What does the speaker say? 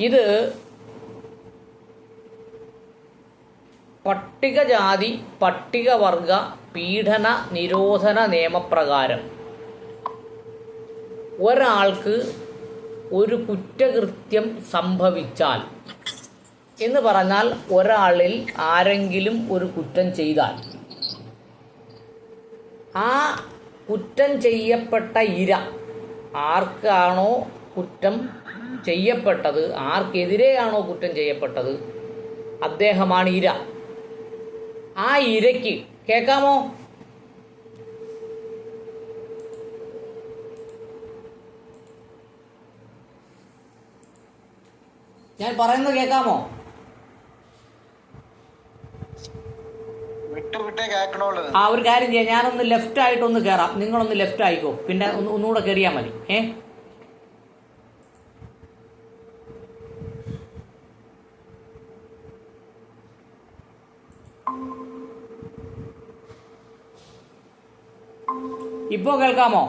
ഇത് പട്ടികജാതി പട്ടികവർഗ പീഡന നിരോധന നിയമപ്രകാരം ഒരാൾക്ക് ഒരു കുറ്റകൃത്യം സംഭവിച്ചാൽ എന്ന് പറഞ്ഞാൽ ഒരാളിൽ ആരെങ്കിലും ഒരു കുറ്റം ചെയ്താൽ ആ കുറ്റം ചെയ്യപ്പെട്ട ഇര ആർക്കാണോ കുറ്റം ചെയ്യപ്പെട്ടത്, ആർക്കെതിരെയാണോ കുറ്റം ചെയ്യപ്പെട്ടത്, അദ്ദേഹമാണ് ഇര. ആ ഇരയ്ക്ക് കേൾക്കാമോ? ഞാൻ പറയുന്നത് കേൾക്കാമോ? ആ ഒരു കാര്യം ചെയ്യാം, ഞാനൊന്ന് ലെഫ്റ്റ് ആയിട്ടൊന്ന് കയറാം, നിങ്ങളൊന്ന് ലെഫ്റ്റ് ആയിക്കോ, പിന്നെ ഒന്നുകൂടെ കയറിയാൽ മതി. ഇപ്പോ കേൾക്കാമോ?